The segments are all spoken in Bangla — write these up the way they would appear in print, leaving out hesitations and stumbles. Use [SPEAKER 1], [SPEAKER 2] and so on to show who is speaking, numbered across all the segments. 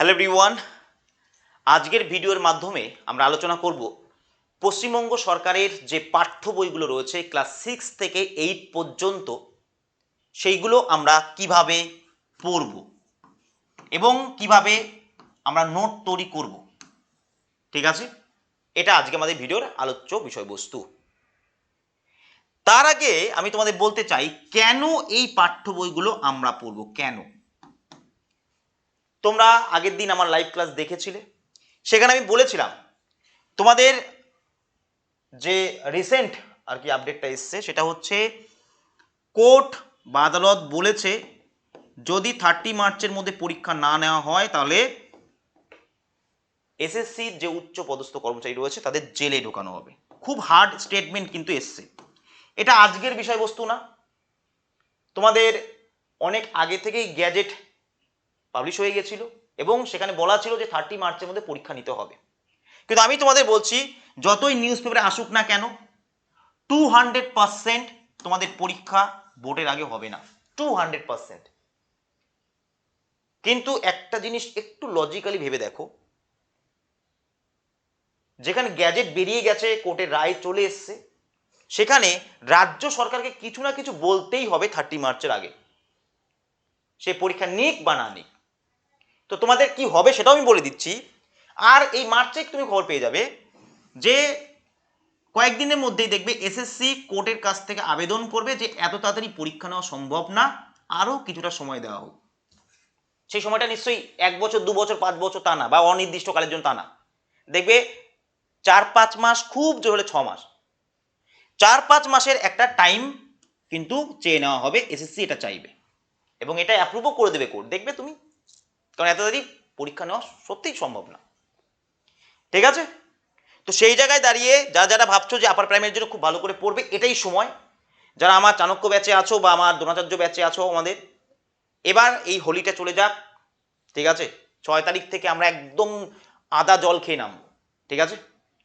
[SPEAKER 1] হ্যালো এভরিওয়ান, আজকের ভিডিওর মাধ্যমে আমরা আলোচনা করব পশ্চিমবঙ্গ সরকারের যে পাঠ্য বইগুলো রয়েছে ক্লাস 6 থেকে 8 পর্যন্ত সেইগুলো আমরা কিভাবে পড়ব এবং কিভাবে আমরা নোট তৈরি করব। ঠিক আছে, এটা আজকে আমাদের ভিডিওর আলোচ্য বিষয়বস্তু। তার আগে আমি তোমাদের বলতে চাই কেন এই পাঠ্য বইগুলো আমরা পড়ব। কেন? তোমরা আগের দিন আমার লাইভ ক্লাস দেখেছিলে, সেখানে আমি বলেছিলাম তোমাদের যে রিসেন্ট আর কি আপডেটটা এসছে সেটা হচ্ছে কোর্ট বা আদালত বলেছে যদি 30 মার্চের মধ্যে পরীক্ষা না নেওয়া হয় তাহলে এসএসসির যে উচ্চ পদস্থ কর্মচারী রয়েছে তাদের জেলে ঢোকানো হবে। খুব হার্ড স্টেটমেন্ট কিন্তু এসছে। এটা আজকের বিষয়বস্তু না, তোমাদের অনেক আগে থেকেই গ্যাজেট পাবলিশ হয়ে গেছিল এবং সেখানে বলা ছিল যে 30 মার্চের মধ্যে পরীক্ষা নিতে হবে। কিন্তু আমি তোমাদের বলছি যতই নিউজ পেপারে আসুক না কেন 200% তোমাদের পরীক্ষা ভোটের আগে হবে না, 200%। কিন্তু একটা জিনিস একটু লজিক্যালি ভেবে দেখো, যেখানে গ্যাজেট বেরিয়ে গেছে, কোর্টের রায় চলে এসছে, সেখানে রাজ্য সরকারকে কিছু না কিছু বলতেই হবে 30 মার্চের আগে, সে পরীক্ষা নিক বা না নিক। তো তোমাদের কি হবে সেটাও আমি বলে দিচ্ছি। আর এই মার্চে তুমি খবর পেয়ে যাবে যে কয়েকদিনের মধ্যেই দেখবে এসএসসি কোর্টের কাছ থেকে আবেদন করবে যে এত তাড়াতাড়ি পরীক্ষা নেওয়া সম্ভব না, আরও কিছুটা সময় দেওয়া হোক। সেই সময়টা নিশ্চয়ই 1 বছর 2 বছর 5 বছর তা না, বা অনির্দিষ্টকালের জন্য তা না, দেখবে 4-5 মাস, খুব জোর হলে 6 মাস, 4-5 মাসের একটা টাইম কিন্তু চেয়ে নেওয়া হবে। এসএসসি এটা চাইবে এবং এটা অ্যাপ্রুভও করে দেবে কোর্ট, দেখবে তুমি, কারণ এত তাড়াতাড়ি পরীক্ষা নেওয়া সত্যিই সম্ভব না। ঠিক আছে, তো সেই জায়গায় দাঁড়িয়ে যারা ভাবছো যে আপার প্রাইমারির জন্য খুব ভালো করে পড়বে, এটাই সময়। যারা আমার চাণক্য ব্যাচে আছো বা আমার দ্রোণাচার্য ব্যাচে আছো, আমাদের এবার এই হোলিটা চলে যাক। ঠিক আছে, 6 তারিখ থেকে আমরা একদম আদা জল খেয়ে নামবো। ঠিক আছে,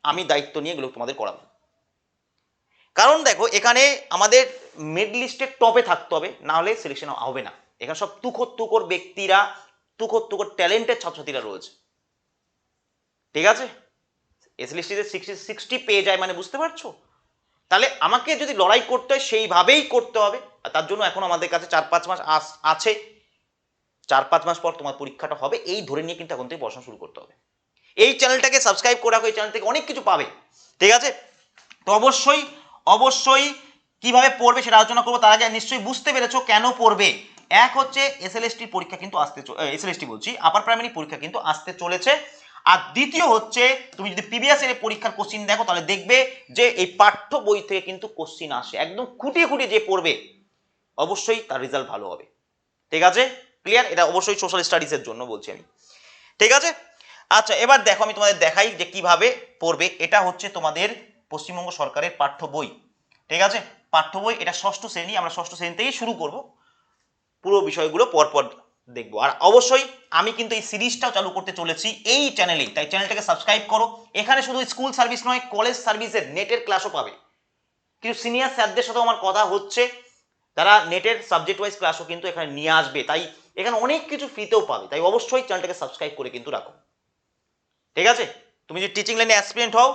[SPEAKER 1] আমি দায়িত্ব নিয়ে এগুলো তোমাদের করাবো। কারণ দেখো, এখানে আমাদের মিড লিস্টের টপে থাকতে হবে, না হলে সিলেকশন হবে না। এখানে সব তুখোর ব্যক্তিরা, তুখোর ট্যালেন্টেড ছাত্রছাত্রীরা রয়েছে। ঠিক আছে, এস লিস্টিতে 60 পেয়ে যায় মানে বুঝতে পারছো। তাহলে আমাকে যদি লড়াই করতে হয় সেইভাবেই করতে হবে। আর তার জন্য এখন আমাদের কাছে 4-5 মাস আছে। 4-5 মাস পর তোমার পরীক্ষাটা হবে, এই ধরে নিয়ে কিন্তু এখন থেকে পড়াশোনা শুরু করতে হবে। এই চ্যানেলটাকে সাবস্ক্রাইব করে রাখো, এই চ্যানেল থেকে অনেক কিছু পাবে। ঠিক আছে, তো অবশ্যই কিভাবে পড়বে সেটা আলোচনা করবো। তার আগে নিশ্চয়ই বুঝতে পেরেছো কেন পড়বে। এক হচ্ছে এসএলএসটি পরীক্ষা কিন্তু এসএলএসটি বলছি, আপার প্রাইমারি পরীক্ষা কিন্তু আসতে চলেছে। আর দ্বিতীয় হচ্ছে, তুমি যদি প্রিভিয়াস ইয়ারের পরীক্ষার কোশ্চিন দেখো তাহলে দেখবে যে এই পাঠ্য বই থেকে কিন্তু কোশ্চিন আসে, একদম খুঁটিয়ে যে পড়বে অবশ্যই তার রেজাল্ট ভালো হবে। ঠিক আছে, ক্লিয়ার? এটা অবশ্যই সোশ্যাল স্টাডিজের জন্য বলছি আমি। ঠিক আছে, আচ্ছা এবার দেখো আমি তোমাদের দেখাই যে কিভাবে পড়বে। এটা হচ্ছে তোমাদের পশ্চিমবঙ্গ সরকারের পাঠ্য বই। ঠিক আছে, পাঠ্য বই, এটা 6ষ্ঠ শ্রেণী, আমরা 6ষ্ঠ শ্রেণী থেকেই শুরু করব, পুরো বিষয়গুলো পরপর দেখবো। আর অবশ্যই আমি কিন্তু এই সিরিজটাও চালু করতে চলেছি এই চ্যানেলেই, তাই চ্যানেলটাকে সাবস্ক্রাইব করো। এখানে শুধু স্কুল সার্ভিস নয়, কলেজ সার্ভিসের নেটের ক্লাসও পাবে। কিছু সিনিয়র স্যারদের সাথেও আমার কথা হচ্ছে, তারা নেটের সাবজেক্ট ওয়াইজ ক্লাসও কিন্তু এখানে নিয়ে আসবে, তাই এখানে অনেক কিছু ফ্রিতেও পাবে। তাই অবশ্যই চ্যানেলটাকে সাবস্ক্রাইব করে কিন্তু রাখো। ঠিক আছে, তুমি যদি টিচিং লাইনে অ্যাসপিরেন্ট হও,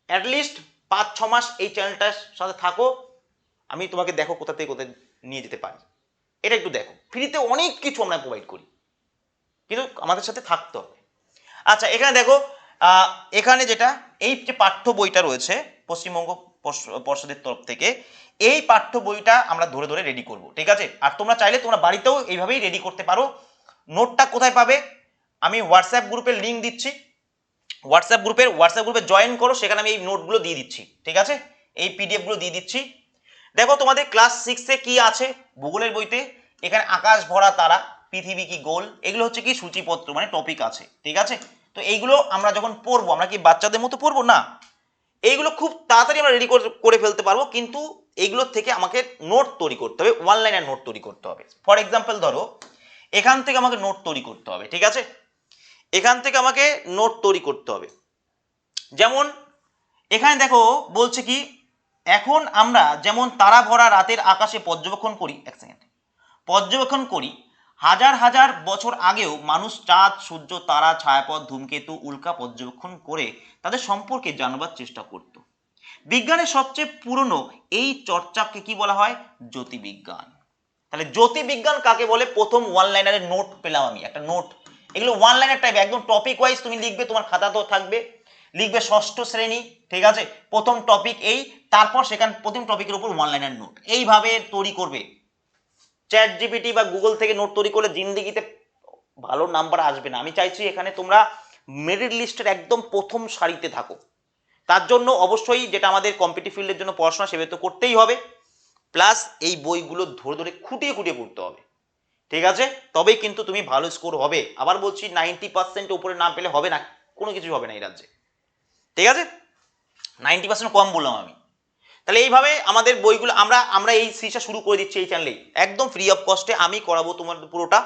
[SPEAKER 1] অ্যাটলিস্ট 5-6 মাস এই চ্যানেলটার সাথে থাকো, আমি তোমাকে দেখো কোথা থেকে কোথায় নিয়ে যেতে পারি, এটা একটু দেখো। ফ্রিতে অনেক কিছু আমরা প্রোভাইড করি, কিন্তু আমাদের সাথে থাকতে হবে। আচ্ছা এখানে দেখো, এখানে যেটা এই যে পাঠ্য বইটা রয়েছে পশ্চিমবঙ্গ পর্ষদের তরফ থেকে, এই পাঠ্য বইটা আমরা ধরে ধরে রেডি করব। ঠিক আছে, আর তোমরা চাইলে তোমরা বাড়িতেও এইভাবেই রেডি করতে পারো। নোটটা কোথায় পাবে? আমি হোয়াটসঅ্যাপ গ্রুপের লিঙ্ক দিচ্ছি, হোয়াটসঅ্যাপ গ্রুপে জয়েন করো, সেখানে আমি এই নোটগুলো দিয়ে দিচ্ছি। ঠিক আছে, এই পিডিএফ গুলো দিয়ে দিচ্ছি। দেখো তোমাদের ক্লাস 6-এ কি আছে ভূগোলের বইতে, এখানে আকাশ ভরা তারা, পৃথিবী কি গোল, এগুলো হচ্ছে কি সূচিপত্র, মানে টপিক আছে। ঠিক আছে, তো এইগুলো আমরা যখন পড়বো, আমরা কি বাচ্চাদের মতো পড়বো না, এইগুলো খুব তাড়াতাড়ি আমরা রেডি করে ফেলতে পারবো। কিন্তু এইগুলোর থেকে আমাকে নোট তৈরি করতে হবে, ওয়ান লাইনের নোট তৈরি করতে হবে। ফর এক্সাম্পল ধরো, এখান থেকে আমাকে নোট তৈরি করতে হবে। ঠিক আছে, এখান থেকে আমাকে নোট তৈরি করতে হবে। যেমন এখানে দেখো বলছে কি, এখন আমরা যেমন তারা ভরা রাতের আকাশে পর্যবেক্ষণ করি, এক সেকেন্ড, পর্যবেক্ষণ করি, হাজার হাজার বছর আগেও মানুষ চাঁদ, সূর্য, তারা, ছায়াপথ, ধূমকেতু, উল্কা পর্যবেক্ষণ করে তাদের সম্পর্কে জানবার চেষ্টা করত। বিজ্ঞানের সবচেয়ে পুরনো এই চর্চাকে কি বলা হয়? জ্যোতির্বিজ্ঞান। তাহলে জ্যোতির্বিজ্ঞান কাকে বলে? প্রথম ওয়ান লাইনারের নোট পেলাম আমি, একটা নোট। এগুলো ওয়ান লাইনার টাইপ, একদম টপিক ওয়াইজ তুমি লিখবে, তোমার খাতাতেও থাকবে, লিখবে ষষ্ঠ শ্রেণী, ঠিক আছে, প্রথম টপিক এই, তারপর সেখান প্রথম টপিকের উপর ওয়ান লাইনার নোট, এইভাবে তৈরি করবে। চ্যাট জিপিটি বা গুগল থেকে নোট তৈরি করলে জিন্দিগিতে ভালো নাম্বার আসবে না। আমি চাইছি এখানে তোমরা মেরিট লিস্টের একদম প্রথম সারিতে থাকো। তার জন্য অবশ্যই যেটা আমাদের কম্পিটিটিভ ফিল্ডের জন্য পড়াশোনা, সেভাবে তো করতেই হবে, প্লাস এই বইগুলো ধরে ধরে খুঁটিয়ে খুঁটিয়ে পড়তে হবে, ঠিক আছে? তবেই কিন্তু তুমি ভালো স্কোর হবে। আবার বলছি 90% উপরে না পেলে হবে না, কোনো কিছু হবে না এই রাজ্যে, ঠিক আছে? 90% কম বললাম আমি। তাহলে এইভাবে আমাদের বইগুলো আমরা আমরা এই সিরিজটা শুরু করে দিচ্ছি এই চ্যানেলেই, একদম ফ্রি অফ কস্টে আমি করাবো তোমাদের পুরোটা,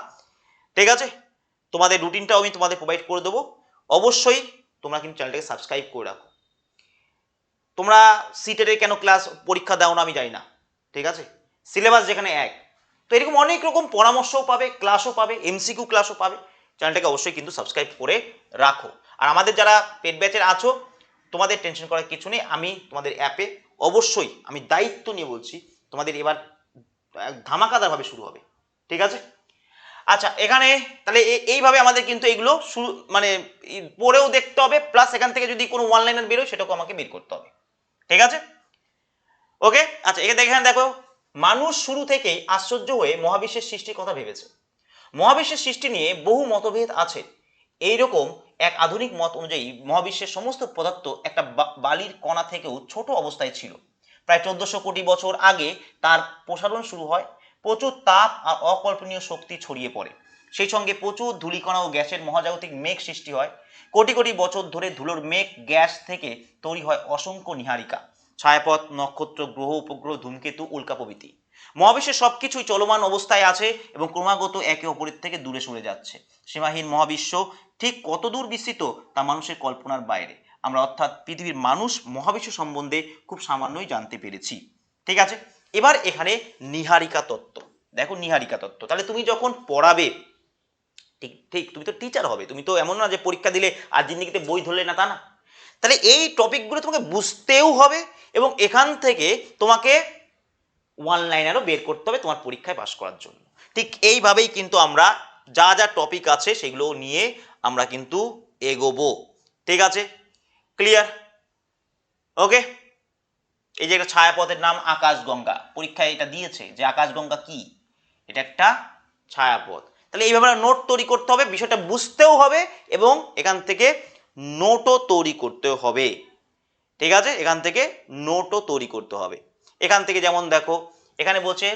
[SPEAKER 1] ঠিক আছে? তোমাদের রুটিনটাও আমি তোমাদের প্রোভাইড করে দেবো। অবশ্যই তোমরা কিন্তু চ্যানেলটাকে সাবস্ক্রাইব করে রাখো। তোমরা সিটেটের কেন ক্লাস পরীক্ষা দাও না আমি জানি না, ঠিক আছে? সিলেবাস যেখানে এক, তো এরকম অনেক রকম পরামর্শও পাবে, ক্লাসও পাবে, এমসিকিউ ক্লাসও পাবে। চ্যানেলটাকে অবশ্যই কিন্তু সাবস্ক্রাইব করে রাখো। আর আমাদের যারা পেড ব্যাচের আছো, তোমাদের টেনশন করার কিছু নেই। আমি তোমাদের অ্যাপে অবশ্যই আমি দায়িত্ব নিয়ে বলছি, তোমাদের এবার ধামাকাদারভাবে শুরু হবে, ঠিক আছে? আচ্ছা, এখানে তাহলে এইভাবে আমাদের কিন্তু এগুলো মানে পড়েও দেখতে হবে, প্লাস এখান থেকে যদি কোনো ওয়ান লাইনার বেরোয় সেটাকে আমাকে বের করতে হবে, ঠিক আছে? ওকে, আচ্ছা, এখানে দেখো, মানুষ শুরু থেকেই আশ্চর্য হয়ে মহাবিশ্বের সৃষ্টির কথা ভেবেছে। মহাবিশ্বের সৃষ্টি নিয়ে বহু মতভেদ আছে। এইরকম এক আধুনিক মত অনুযায়ী মহাবিশ্বের সমস্ত পদার্থ একটা বালির কণা থেকেও ছোট অবস্থায় ছিল। প্রায় 1400 কোটি বছর আগে তার প্রসারণ শুরু হয়। প্রচুর তাপ আর অকল্পনীয় শক্তি ছড়িয়ে পড়ে। সেই সঙ্গে প্রচুর ধূলিকণা ও গ্যাসের মহাজাগতিক মেঘ সৃষ্টি হয়। কোটি কোটি বছর ধরে ধুলোর মেঘ গ্যাস থেকে তৈরি হয় অসংখ্য নীহারিকা, ছায়াপথ, নক্ষত্র, গ্রহ, উপগ্রহ, ধূমকেতু, উল্কা প্রভৃতি। মহাবিশ্বের সবকিছুই চলমান অবস্থায় আছে এবং ক্রমাগত একে অপরের থেকে দূরে সরে যাচ্ছে। সীমাহীন মহাবিশ্ব ঠিক কত দূর বিস্তৃত তা মানুষের কল্পনার বাইরে। আমরা অর্থাৎ পৃথিবীর মানুষ মহাবিশ্ব সম্বন্ধে খুব সামান্যই জানতে পেরেছি, ঠিক আছে? এবার এখানে নীহারিকা তত্ত্ব দেখো, নীহারিকা তত্ত্ব। তাহলে তুমি যখন পড়াবে, ঠিক ঠিক তুমি তো টিচার হবে, তুমি তো এমন না যে পরীক্ষা দিলে আর জিন্দিগিতে বই ধরলে না, তা না। তাহলে এই টপিকগুলো তোমাকে বুঝতেও হবে এবং এখান থেকে তোমাকে ওয়ান লাইনারও বের করতে হবে তোমার পরীক্ষায় পাশ করার জন্য। ঠিক এইভাবেই কিন্তু আমরা যা যা টপিক আছে সেগুলো নিয়ে আমরা কিন্তু এগোবো, ঠিক আছে? ক্লিয়ার? ওকে, এই যে একটা ছায়াপথের নাম আকাশগঙ্গা, পরীক্ষায় এটা দিয়েছে যে আকাশগঙ্গা কি, এটা একটা ছায়াপথ। তাহলে এইভাবে নোট তৈরি করতে হবে, বিষয়টা বুঝতেও হবে এবং এখান থেকে নোটও তৈরি করতে হবে, ঠিক আছে? এখান থেকে নোটও তৈরি করতে হবে। এখান থেকে যেমন দেখো, এখানে বলছে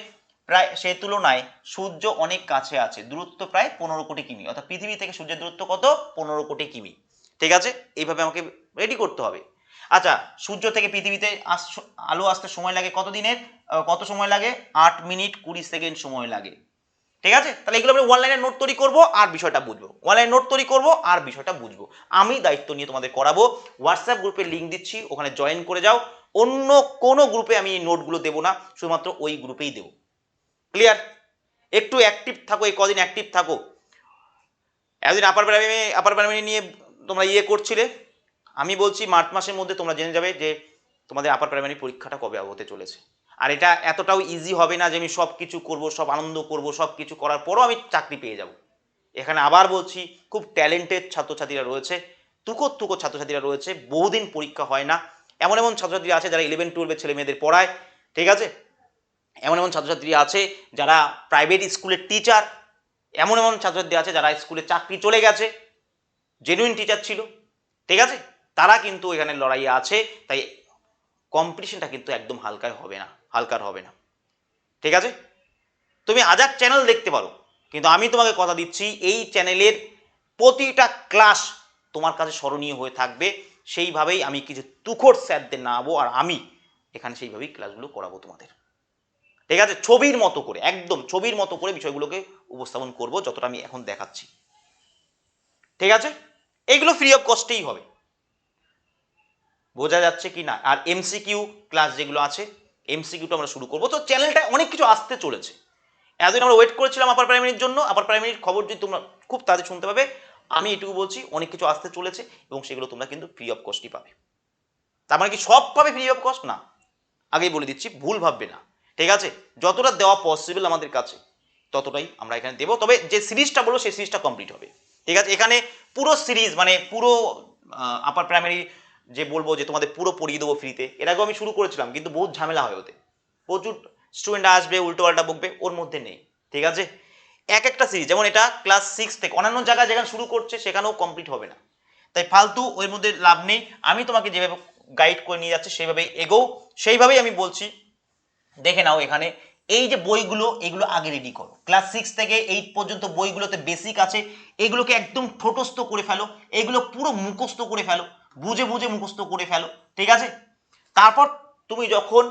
[SPEAKER 1] প্রায় সে তুলনায় সূর্য অনেক কাছে আছে, দূরত্ব প্রায় 15 কোটি কিমি, অর্থাৎ পৃথিবী থেকে সূর্যের দূরত্ব কত? 15 কোটি কিমি, ঠিক আছে? এইভাবে আমাকে রেডি করতে হবে। আচ্ছা, সূর্য থেকে পৃথিবীতে আলো আসতে সময় লাগে কত দিনের, কত সময় লাগে? 8 মিনিট 20 সেকেন্ড সময় লাগে, ঠিক আছে? তাহলে এগুলো আমরা ওয়ান লাইনের নোট তৈরি করবো আর বিষয়টা বুঝবো, ওয়ান লাইন নোট তৈরি করবো আর বিষয়টা বুঝবো। আমি দায়িত্ব নিয়ে তোমাদের করাবো। হোয়াটসঅ্যাপ গ্রুপে লিঙ্ক দিচ্ছি, ওখানে জয়েন করে যাও। অন্য কোনো গ্রুপে আমি এই নোটগুলো দেবো না, শুধুমাত্র ওই গ্রুপেই দেবো। ক্লিয়ার? একটু অ্যাক্টিভ থাকো, এই কদিন অ্যাক্টিভ থাকো। এতদিন আপার প্রাইমারি নিয়ে তোমরা করছিলে, আমি বলছি মার্চ মাসের মধ্যে তোমরা জেনে যাবে যে তোমাদের আপার প্রাইমারি পরীক্ষাটা কবে হতে চলেছে। আর এটা এতটাও ইজি হবে না যে আমি সব কিছু করবো, সব আনন্দ করবো, সব কিছু করার পরও আমি চাকরি পেয়ে যাব। এখানে আবার বলছি, খুব ট্যালেন্টেড ছাত্রছাত্রীরা রয়েছে, তুকো ছাত্রছাত্রীরা রয়েছে, বহুদিন পরীক্ষা হয় না, এমন এমন ছাত্রছাত্রী আছে যারা 11-12 ছেলে মেয়েদের পড়ায়, ঠিক আছে? এমন এমন ছাত্রছাত্রী আছে যারা প্রাইভেট স্কুলের টিচার, এমন এমন ছাত্রছাত্রী আছে যারা স্কুলে চাকরি চলে গেছে, জেনুইন টিচার ছিল, ঠিক আছে? তারা কিন্তু এখানে লড়াইয়ে আছে। তাই কম্পিটিশনটা কিন্তু একদম হালকার হবে না, ঠিক আছে? তুমি হাজার চ্যানেল দেখতে পারো, কিন্তু আমি তোমাকে কথা দিচ্ছি এই চ্যানেলের প্রতিটা ক্লাস তোমার কাছে স্মরণীয় হয়ে থাকবে। সেইভাবেই আমি কিছু তুখোড় স্যারদের নামাবো আর আমি এখানে সেইভাবেই ক্লাসগুলো করাবো তোমাদের, ঠিক আছে? ছবির মতো করে, একদম ছবির মতো করে বিষয়গুলোকে উপস্থাপন করব, যতটা আমি এখন দেখাচ্ছি, ঠিক আছে? এইগুলো ফ্রি অফ কস্টেই হবে, বোঝা যাচ্ছে কি না? আর এমসিকিউ ক্লাস যেগুলো আছে, এমসিকিউটা আমরা শুরু করবো। তো চ্যানেলটা অনেক কিছু আসতে চলেছে, এতদিন আমরা ওয়েট করেছিলাম আপার প্রাইমারির জন্য। আপার প্রাইমারির খবর যদি তোমরা খুব তাড়াতাড়ি শুনতে পাবে, আমি এটুকু বলছি অনেক কিছু আসতে চলেছে এবং সেগুলো তোমরা কিন্তু ফ্রি অফ কস্টই পাবে। তার মানে কি সব পাবে ফ্রি অফ কস্ট? না, আগেই বলে দিচ্ছি, ভুল ভাববে না, ঠিক আছে? যতটা দেওয়া পসিবল আমাদের কাছে ততটাই আমরা এখানে দেবো। তবে যে সিরিজটা বলবো সেই সিরিজটা কমপ্লিট হবে, ঠিক আছে? এখানে পুরো সিরিজ মানে পুরো আপার প্রাইমারি যে বলবো যে তোমাদের পুরো পড়িয়ে দেবো ফ্রিতে, এর আগেও আমি শুরু করেছিলাম কিন্তু বহুত ঝামেলা হয় ওতে, প্রচুর স্টুডেন্ট আসবে উল্টো পাল্টা বকবে, ওর মধ্যে নেই, ঠিক আছে? এক একটা সিরিজ যেমন এটা ক্লাস 6 থেকে অন্যান্য জায়গায় যেখানে শুরু করছে সেখানেও কমপ্লিট হবে না, তাই ফালতু ওর মধ্যে লাভ নেই। আমি তোমাকে যেভাবে গাইড করে নিয়ে যাচ্ছি সেইভাবেই এগো, সেইভাবেই আমি বলছি। দেখে নাও এখানে এই যে বইগুলো, এগুলো আগে রেডি করো। ক্লাস 6 থেকে 8 পর্যন্ত বইগুলোতে বেসিক আছে, এগুলোকে একদম ঠোঁটস্থ করে ফেলো, এগুলো পুরো মুখস্থ করে ফেলো, বুঝে বুঝে মুখস্থ করে ফেলো, ঠিক আছে? তারপর তুমি যখন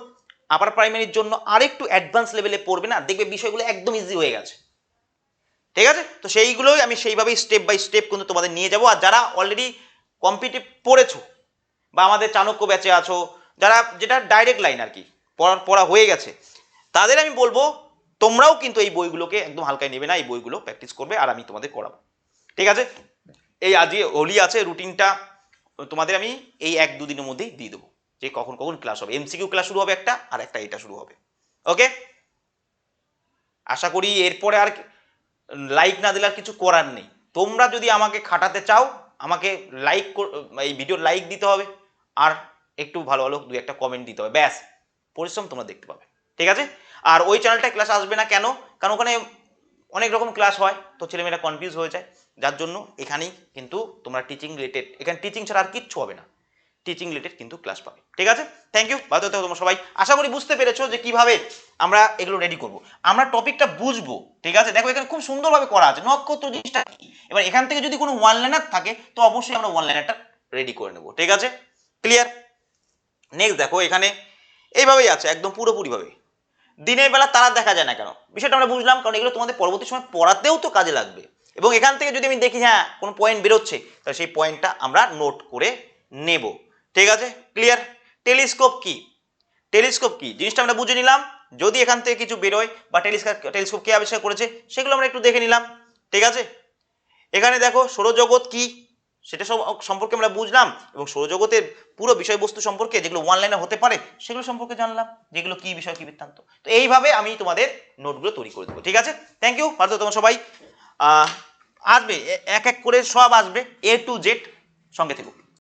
[SPEAKER 1] আপার প্রাইমারির জন্য আরেকটু অ্যাডভান্স লেভেলে পড়বে না, দেখবে বিষয়গুলো একদম ইজি হয়ে গেছে, ঠিক আছে? তো সেইগুলোই আমি সেইভাবেই স্টেপ বাই স্টেপ কিন্তু তোমাদের নিয়ে যাবো। আর যারা অলরেডি কম্পিটিভ পড়েছো বা আমাদের চাণক্য ব্যাচে আছো, যারা যেটা ডাইরেক্ট লাইন আর কি পড়া হয়ে গেছে, তাদের আমি বলবো তোমরাও কিন্তু এই বইগুলোকে একদম হালকায় নেবে না, এই বইগুলো প্র্যাকটিস করবে আর আমি তোমাদের করাবো, ঠিক আছে? এই আজকে হোলি আছে, রুটিনটা তোমাদের আমি এই 1-2 দিনের মধ্যেই দিয়ে দেবো যে কখন কখন ক্লাস হবে। এমসিকিউ ক্লাস শুরু হবে একটা, আর একটা এটা শুরু হবে, ওকে? আশা করি এরপরে আর লাইক না দিলে আর কিছু করার নেই। তোমরা যদি আমাকে খাটাতে চাও, আমাকে লাইক, এই ভিডিও লাইক দিতে হবে আর একটু ভালো ভালো 2-1টা কমেন্ট দিতে হবে, ব্যাস, পরিশ্রম তোমরা দেখতে পাবে, ঠিক আছে? আর ওই চ্যানেলটায় ক্লাস আসবে না কেন? কারণ ওখানে অনেক রকম ক্লাস হয়, তো ছেলেমেয়েরা কনফিউজ হয়ে যায়, যার জন্য এখানেই কিন্তু তোমরা টিচিং রিলেটেড, এখানে টিচিং ছাড়া আর কিচ্ছু হবে না, টিচিং রিলেটেড কিন্তু ক্লাস পাবে, ঠিক আছে? থ্যাংক ইউ, ভালো থাকো তোমরা সবাই। আশা করি বুঝতে পেরেছো যে কিভাবে আমরা এগুলো রেডি করব, আমরা টপিকটা বুঝবো, ঠিক আছে? দেখো এখানে খুব সুন্দরভাবে করা আছে নক্ষত্র জিনিসটা কি। এবার এখান থেকে যদি কোনো ওয়ান লাইনার থাকে তো অবশ্যই আমরা ওয়ান লাইনারটা রেডি করে নেবো, ঠিক আছে? ক্লিয়ার? নেক্সট দেখো এখানে এইভাবেই আছে একদম পুরোপুরিভাবে। দিনের বেলা তারা দেখা যায় না কেন, বিষয়টা আমরা বুঝলাম, কারণ এগুলো তোমাদের পরবর্তী সময় পড়াতেও তো কাজে লাগবে। এবং এখান থেকে যদি আমি দেখি হ্যাঁ কোনো পয়েন্ট বেরোচ্ছে, তাহলে সেই পয়েন্টটা আমরা নোট করে নেব, ঠিক আছে? ক্লিয়ার? টেলিস্কোপ কি, টেলিস্কোপ কি জিনিসটা আমরা বুঝে নিলাম। যদি এখান থেকে কিছু বেরোয় বা টেলিস্কোপ কে আবিষ্কার করেছে সেগুলো আমরা একটু দেখে নিলাম, ঠিক আছে? এখানে দেখো সৌরজগৎ কি সেটা সম্পর্কে আমরা বুঝলাম, এবং সৌরজগতের পুরো বিষয়বস্তু সম্পর্কে যেগুলো ওয়ান লাইনে হতে পারে সেগুলো সম্পর্কে জানলাম, যেগুলো কি বিষয় কি বৃত্তান্ত। তো এইভাবে আমি তোমাদের নোটগুলো তৈরি করে দেবো, ঠিক আছে? থ্যাংক ইউ, ভালো তোমরা সবাই। আসবে এক এক করে সব আসবে, A to Z, সঙ্গে থেকো।